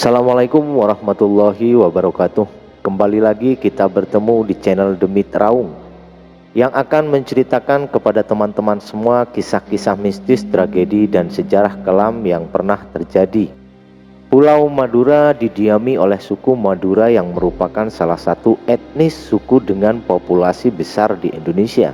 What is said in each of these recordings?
Assalamualaikum warahmatullahi wabarakatuh. Kembali lagi kita bertemu di channel Demit Raung yang akan menceritakan kepada teman-teman semua kisah-kisah mistis, tragedi, dan sejarah kelam yang pernah terjadi. Pulau Madura didiami oleh suku Madura yang merupakan salah satu etnis suku dengan populasi besar di Indonesia.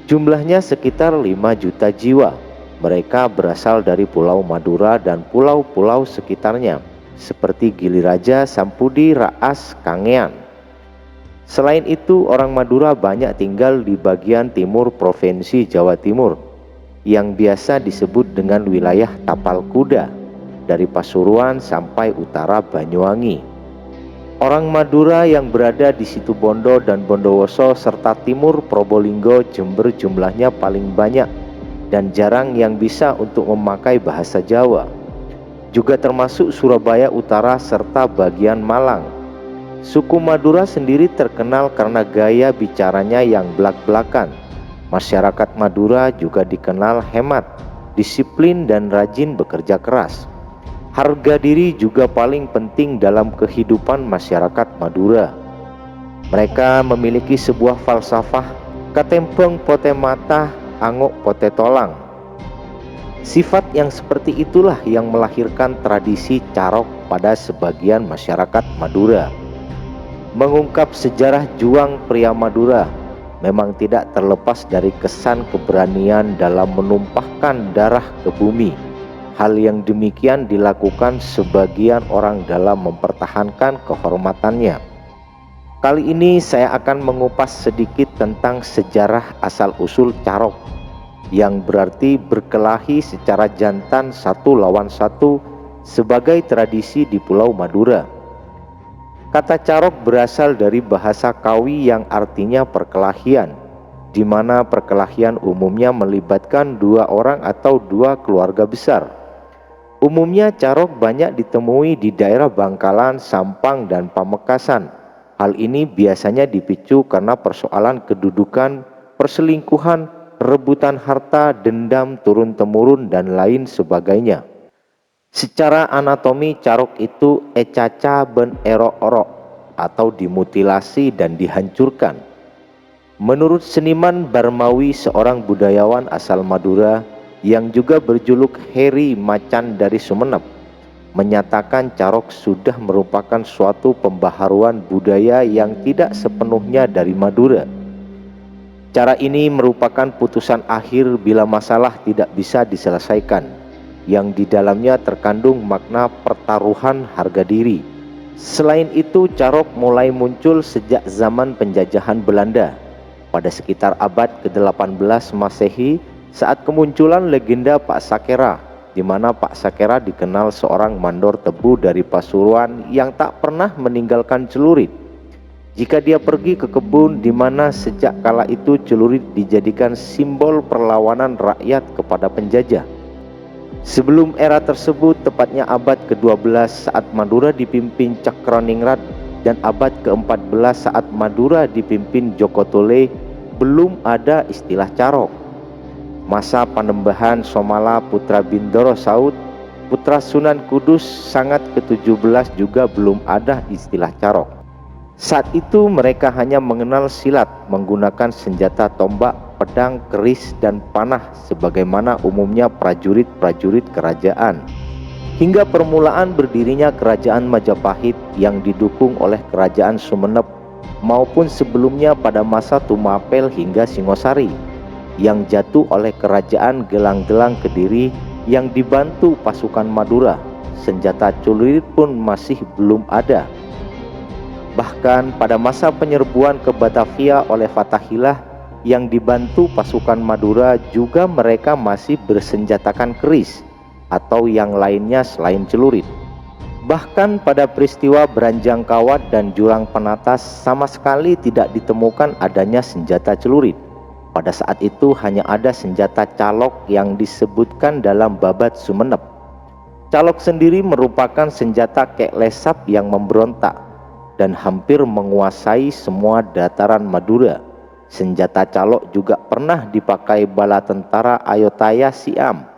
Jumlahnya sekitar 5 juta jiwa. Mereka berasal dari Pulau Madura dan pulau-pulau sekitarnya, seperti Gili Raja, Sampudi, Raas, Kangean. Selain itu, orang Madura banyak tinggal di bagian timur Provinsi Jawa Timur, yang biasa disebut dengan wilayah Tapal Kuda, dari Pasuruan sampai utara Banyuwangi. Orang Madura yang berada di Situbondo dan Bondowoso serta timur Probolinggo, Jember jumlahnya paling banyak dan jarang yang bisa untuk memakai bahasa Jawa. Juga termasuk Surabaya Utara serta bagian Malang. Suku Madura sendiri terkenal karena gaya bicaranya yang belak-belakan. Masyarakat Madura juga dikenal hemat, disiplin, dan rajin bekerja keras. Harga diri juga paling penting dalam kehidupan masyarakat Madura. Mereka memiliki sebuah falsafah katempeng pote mata, angok pote tolang. Sifat yang seperti itulah yang melahirkan tradisi carok pada sebagian masyarakat Madura. Mengungkap sejarah juang pria Madura memang tidak terlepas dari kesan keberanian dalam menumpahkan darah ke bumi. Hal yang demikian dilakukan sebagian orang dalam mempertahankan kehormatannya. Kali ini saya akan mengupas sedikit tentang sejarah asal-usul carok, yang berarti berkelahi secara jantan satu lawan satu sebagai tradisi di Pulau Madura. Kata carok berasal dari bahasa Kawi yang artinya perkelahian, di mana perkelahian umumnya melibatkan dua orang atau dua keluarga besar. Umumnya carok banyak ditemui di daerah Bangkalan, Sampang, dan Pamekasan. Hal ini biasanya dipicu karena persoalan kedudukan, perselingkuhan, rebutan harta, dendam turun-temurun, dan lain sebagainya. Secara anatomi, carok itu ecaca ben ero-orok atau dimutilasi dan dihancurkan. Menurut seniman Barmawi, seorang budayawan asal Madura yang juga berjuluk Heri Macan dari Sumeneb, menyatakan carok sudah merupakan suatu pembaharuan budaya yang tidak sepenuhnya dari Madura. Cara ini merupakan putusan akhir bila masalah tidak bisa diselesaikan, yang di dalamnya terkandung makna pertaruhan harga diri. Selain itu, carok mulai muncul sejak zaman penjajahan Belanda pada sekitar abad ke-18 Masehi, saat kemunculan legenda Pak Sakera, di mana Pak Sakera dikenal seorang mandor tebu dari Pasuruan yang tak pernah meninggalkan celurit. Jika dia pergi ke kebun, di mana sejak kala itu celurit dijadikan simbol perlawanan rakyat kepada penjajah. Sebelum era tersebut, tepatnya abad ke-12 saat Madura dipimpin Cakraningrat dan abad ke-14 saat Madura dipimpin Joko Tole, belum ada istilah carok. Masa Panembahan Somala Putra Bindoro Saud, putra Sunan Kudus Sangat ke-17 juga belum ada istilah carok. Saat itu mereka hanya mengenal silat menggunakan senjata tombak, pedang, keris, dan panah sebagaimana umumnya prajurit-prajurit kerajaan. Hingga permulaan berdirinya Kerajaan Majapahit yang didukung oleh Kerajaan Sumeneb maupun sebelumnya pada masa Tumapel hingga Singosari yang jatuh oleh Kerajaan Gelang-Gelang Kediri yang dibantu pasukan Madura. Senjata celurit pun masih belum ada. Bahkan pada masa penyerbuan ke Batavia oleh Fatahillah yang dibantu pasukan Madura juga mereka masih bersenjatakan keris atau yang lainnya selain celurit. Bahkan pada peristiwa Beranjang Kawat dan Jurang Penatas sama sekali tidak ditemukan adanya senjata celurit. Pada saat itu hanya ada senjata calok yang disebutkan dalam Babat Sumeneb. Calok sendiri merupakan senjata kek lesap yang memberontak dan hampir menguasai semua dataran Madura. Senjata calok juga pernah dipakai bala tentara Ayutthaya Siam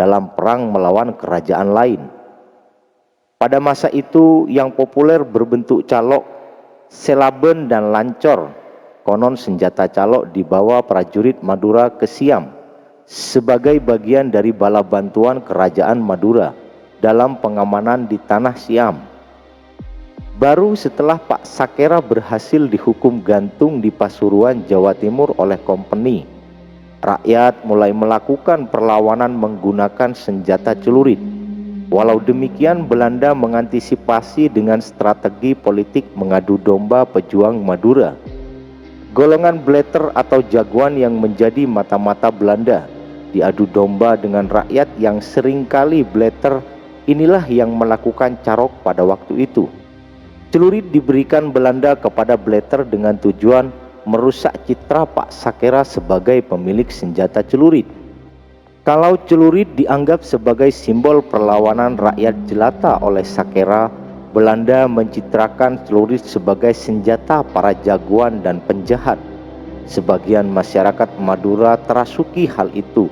dalam perang melawan kerajaan lain. Pada masa itu yang populer berbentuk calok, selaben dan lancor. Konon senjata calok dibawa prajurit Madura ke Siam sebagai bagian dari bala bantuan kerajaan Madura dalam pengamanan di tanah Siam. Baru setelah Pak Sakera berhasil dihukum gantung di Pasuruan, Jawa Timur oleh Kompeni, rakyat mulai melakukan perlawanan menggunakan senjata celurit. Walau demikian, Belanda mengantisipasi dengan strategi politik mengadu domba pejuang Madura. Golongan Blatter atau jagoan yang menjadi mata-mata Belanda diadu domba dengan rakyat yang seringkali Blatter inilah yang melakukan carok pada waktu itu. Celurit diberikan Belanda kepada Blatter dengan tujuan merusak citra Pak Sakera sebagai pemilik senjata celurit. Kalau celurit dianggap sebagai simbol perlawanan rakyat jelata oleh Sakera, Belanda mencitrakan celurit sebagai senjata para jagoan dan penjahat. Sebagian masyarakat Madura terasuki hal itu.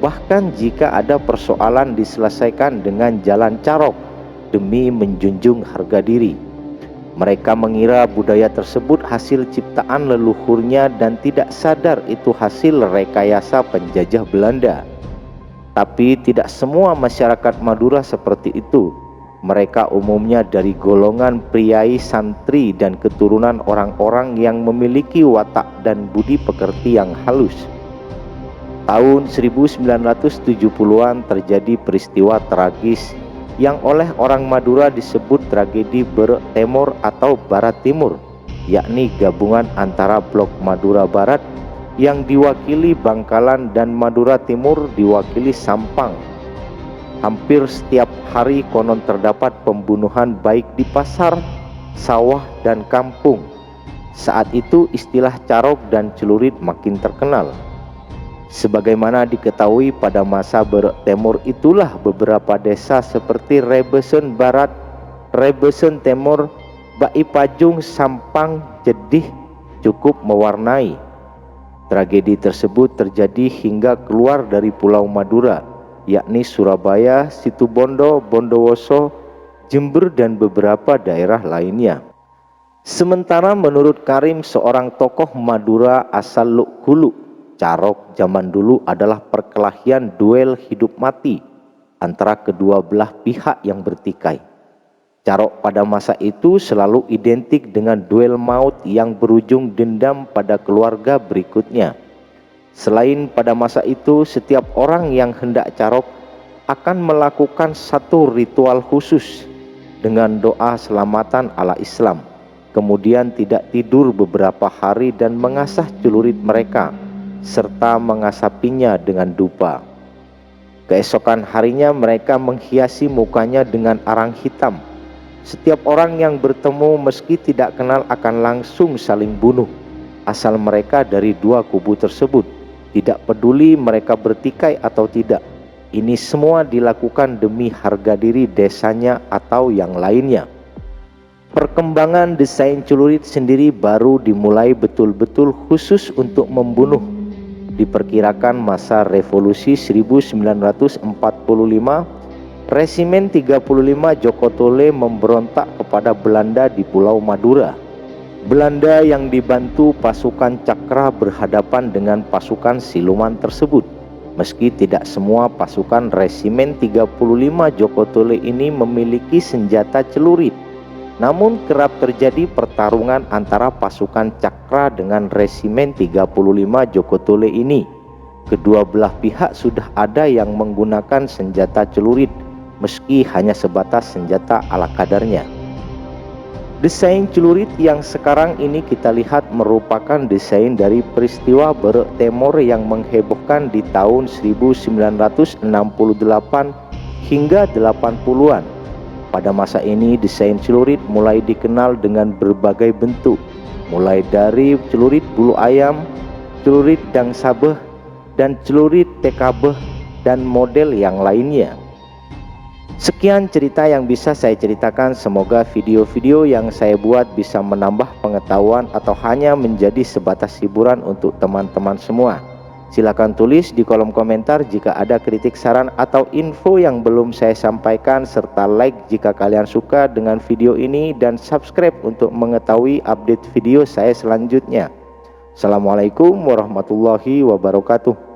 Bahkan jika ada persoalan diselesaikan dengan jalan carok demi menjunjung harga diri. Mereka mengira budaya tersebut hasil ciptaan leluhurnya dan tidak sadar itu hasil rekayasa penjajah Belanda. Tapi tidak semua masyarakat Madura seperti itu. Mereka umumnya dari golongan priai santri dan keturunan orang-orang yang memiliki watak dan budi pekerti yang halus. Tahun 1970-an terjadi peristiwa tragis yang oleh orang Madura disebut tragedi Berek Temor atau Barat Timur, yakni gabungan antara blok Madura Barat yang diwakili Bangkalan dan Madura Timur diwakili Sampang. Hampir setiap hari konon terdapat pembunuhan baik di pasar, sawah, dan kampung. Saat itu istilah carok dan celurit makin terkenal. Sebagaimana diketahui pada masa Berek Temur itulah beberapa desa seperti Rebesen Barat, Rebesen Timur, Baipajung, Sampang, Jedih cukup mewarnai. Tragedi tersebut terjadi hingga keluar dari Pulau Madura, yakni Surabaya, Situbondo, Bondowoso, Jember, dan beberapa daerah lainnya. Sementara menurut Karim, seorang tokoh Madura asal Luk Hulu, carok zaman dulu adalah perkelahian duel hidup mati antara kedua belah pihak yang bertikai. Carok pada masa itu selalu identik dengan duel maut yang berujung dendam pada keluarga berikutnya. Selain pada masa itu, setiap orang yang hendak carok akan melakukan satu ritual khusus dengan doa selamatan ala Islam. Kemudian tidak tidur beberapa hari dan mengasah celurit mereka, serta mengasapinya dengan dupa. Keesokan harinya mereka menghiasi mukanya dengan arang hitam. Setiap orang yang bertemu meski tidak kenal akan langsung saling bunuh, asal mereka dari dua kubu tersebut. Tidak peduli mereka bertikai atau tidak, ini semua dilakukan demi harga diri desanya atau yang lainnya. Perkembangan desain celurit sendiri baru dimulai betul-betul khusus untuk membunuh. Diperkirakan masa revolusi 1945, Resimen 35 Joko Tole memberontak kepada Belanda di Pulau Madura. Belanda yang dibantu pasukan Cakra berhadapan dengan pasukan siluman tersebut. Meski tidak semua pasukan Resimen 35 Joko Tole ini memiliki senjata celurit, namun kerap terjadi pertarungan antara pasukan Cakra dengan Resimen 35 Joko Tole ini. Kedua belah pihak sudah ada yang menggunakan senjata celurit, meski hanya sebatas senjata ala kadarnya. Desain celurit yang sekarang ini kita lihat merupakan desain dari peristiwa Berek Temor yang menghebohkan di tahun 1968 hingga 80-an. Pada masa ini desain celurit mulai dikenal dengan berbagai bentuk, mulai dari celurit bulu ayam, celurit dang sabeh, dan celurit tekabeh, dan model yang lainnya. Sekian cerita yang bisa saya ceritakan. Semoga video-video yang saya buat bisa menambah pengetahuan atau hanya menjadi sebatas hiburan untuk teman-teman semua. Silakan tulis di kolom komentar jika ada kritik, saran, atau info yang belum saya sampaikan, serta like jika kalian suka dengan video ini dan subscribe untuk mengetahui update video saya selanjutnya. Assalamualaikum warahmatullahi wabarakatuh.